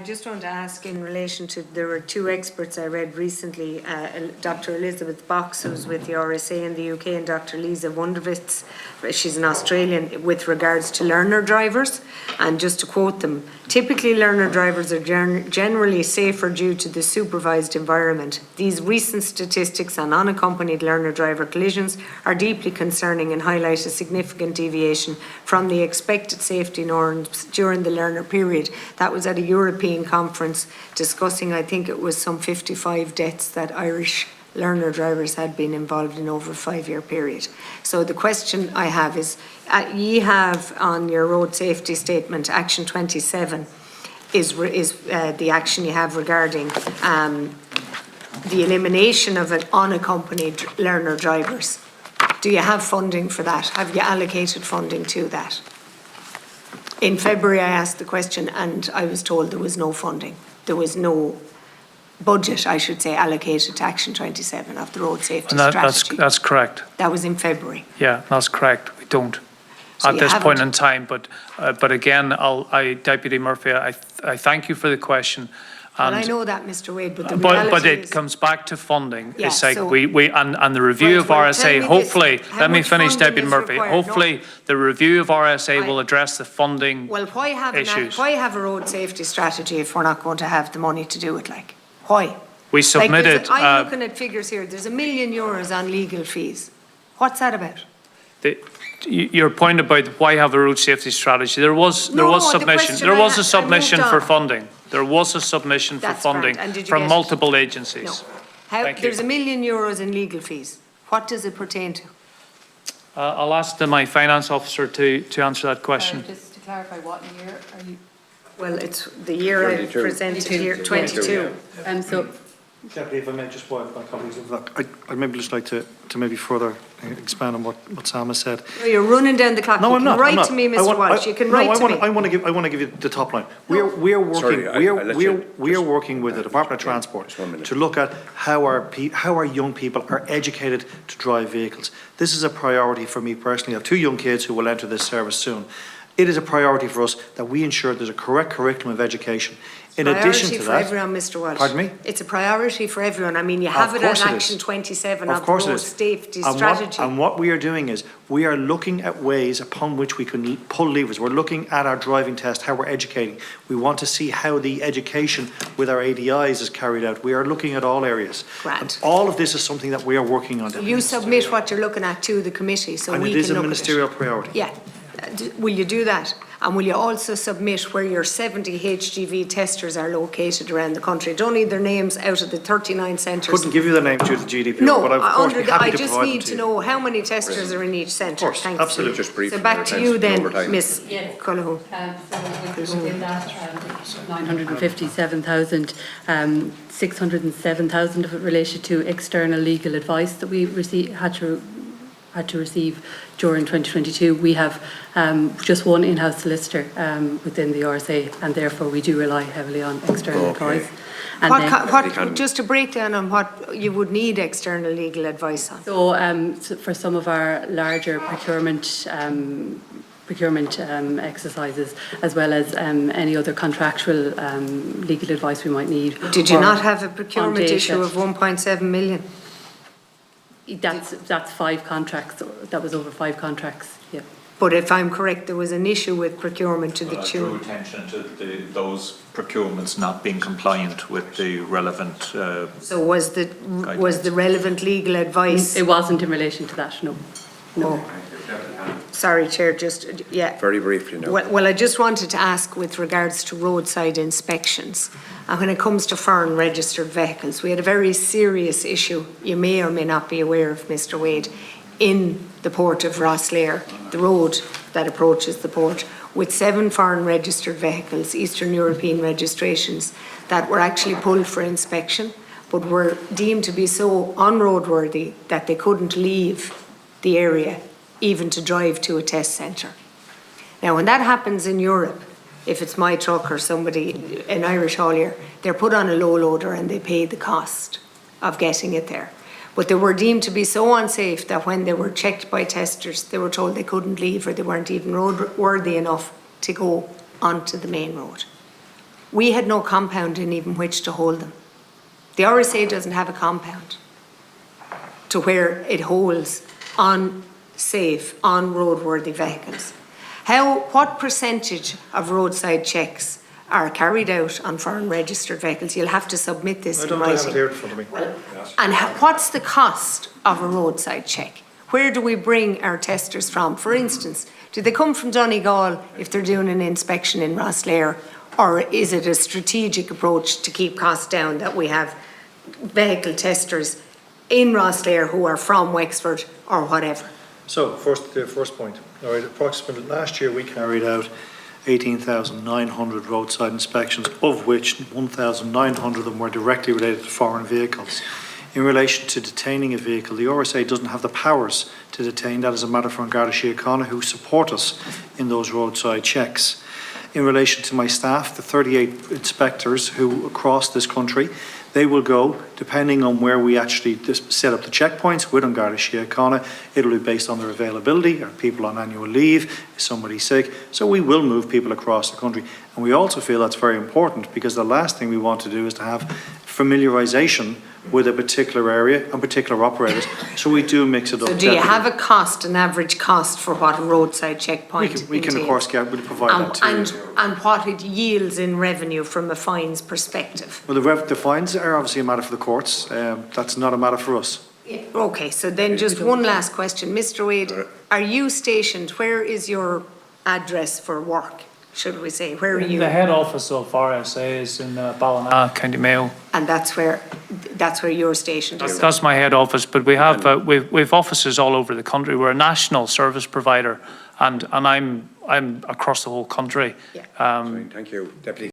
I just want to ask in relation to, there were two experts I read recently, Dr. Elizabeth Box, who's with the RSA in the UK, and Dr. Lisa Wunderwitz, she's an Australian, with regards to learner drivers. And just to quote them, typically learner drivers are generally safer due to the supervised environment. These recent statistics on unaccompanied learner driver collisions are deeply concerning and highlight a significant deviation from the expected safety norms during the learner period. That was at a European conference discussing, I think it was some 55 deaths that Irish learner drivers had been involved in over a 5-year period. So the question I have is, ye have on your road safety statement, action 27 is the action you have regarding the elimination of an unaccompanied learner drivers. Do you have funding for that? Have you allocated funding to that? In February I asked the question and I was told there was no funding. There was no budget, I should say, allocated to Action 27 of the road safety strategy. That's correct. That was in February. Yeah, that's correct. We don't So at this point in time. But again, Deputy Murphy, I thank you for the question. And I know that, Mr. Wade, but the reality but it is, comes back to funding. Yeah, it's like so and the review of RSA. Hopefully, let me finish, Deputy Murphy. Hopefully, the review of RSA will address the funding why have issues. Why have a road safety strategy if we're not going to have the money to do it? Like, why? We submitted. Like I'm looking at figures here. There's €1 million on legal fees. What's that about? Your point about why have a road safety strategy? There was submission. There was a submission for funding. There was a submission for funding from multiple agencies. No. There's €1 million in legal fees. What does it pertain to? I'll ask my finance officer to answer that question. Just to clarify, what year are you? Well, it's the year I presented here, 22. So, Deputy, if I may, just while my colleagues have that, I'd maybe just like to maybe further expand on what Sam has said. No, you're running down the clock. No, I'm not. You can write to me, Mr. Walsh. You can write to me. I want to give you the top line. We are working with the Department of Transport to look at how our young people are educated to drive vehicles. This is a priority for me personally. I have 2 young kids who will enter this service soon. It is a priority for us that we ensure there's a correct curriculum of education. In addition to that, for everyone, Mr. Walsh. Pardon me? It's a priority for everyone. I mean, you have it at Action 27 of the road safety strategy. And what we are doing is we are looking at ways upon which we can pull levers. We're looking at our driving test, how we're educating. We want to see how the education with our ADIs is carried out. We are looking at all areas. Grant. All of this is something that we are working on. So you submit what you're looking at to the committee, so and we it can is a look ministerial at it. priority. Yeah. Will you do that? And will you also submit where your 70 HGV testers are located around the country? Don't need their names out of the 39 centres. Couldn't give you the name due to GDPR, no, but of course be happy I to just provide need to know how many testers are in each centre. Of course, Thanks. absolutely. Just briefly, so back to you then, Miss Cullihan. So within that, 957,000, 607,000 of it related to external legal advice that we had to receive during 2022. We have just one in-house solicitor within the RSA, and therefore we do rely heavily on external advice. And just a breakdown on what you would need external legal advice on. So for some of our larger procurement exercises, as well as any other contractual legal advice we might need. Did you not have a procurement issue of 1.7 million? That's 5 contracts. That was over 5 contracts. Yeah. But if I'm correct, there was an issue with procurement to the tune. I drew attention to those procurements not being compliant with the relevant. So was the relevant legal advice? It wasn't in relation to that. No. No. Sorry, Chair. Just Very briefly, no. Well, I just wanted to ask with regards to roadside inspections. And when it comes to foreign registered vehicles, we had a very serious issue, you may or may not be aware of, Mr. Wade, in the port of Rosslare, the road that approaches the port, with 7 foreign registered vehicles, Eastern European registrations, that were actually pulled for inspection, but were deemed to be so unroadworthy that they couldn't leave the area, even to drive to a test centre. Now, when that happens in Europe, if it's my truck or somebody, an Irish haulier, they're put on a low loader and they pay the cost of getting it there. But they were deemed to be so unsafe that when they were checked by testers, they were told they couldn't leave or they weren't even roadworthy enough to go onto the main road. We had no compound in even which to hold them. The RSA doesn't have a compound to where it holds unsafe, on-roadworthy vehicles. What percentage of roadside checks are carried out on foreign registered vehicles? You'll have to submit this in writing. I don't have it here in front of me. And what's the cost of a roadside check? Where do we bring our testers from? For instance, do they come from Donegal if they're doing an inspection in Rosslare? Or is it a strategic approach to keep costs down that we have vehicle testers in Rosslare who are from Wexford or whatever? So, the first point. All right, approximately last year we carried out 18,900 roadside inspections, of which 1,900 of them were directly related to foreign vehicles. In relation to detaining a vehicle, the RSA doesn't have the powers to detain. That is a matter for An Garda Síochána, who support us in those roadside checks. In relation to my staff, the 38 inspectors who across this country, they will go, depending on where we actually set up the checkpoints with An Garda Síochána, it'll be based on their availability, are people on annual leave, is somebody sick, so we will move people across the country. And we also feel that's very important, because the last thing we want to do is to have familiarisation with a particular area and particular operators, so we do mix it up. So do you have a cost, an average cost for what a roadside checkpoint we can of course we'll provide that to you. And what it yields in revenue from a fines perspective? Well, the fines are obviously a matter for the courts. That's not a matter for us. Yeah. Okay, so then just one last question. Mr. Wade, are you stationed, where is your address for work, should we say? Where are you? The head office of RSA is in Ballina, County Mayo. And that's where you're stationed? That's my head office, but we have we've offices all over the country. We're a national service provider, and I'm across the whole country. Yeah. Thank you, Deputy.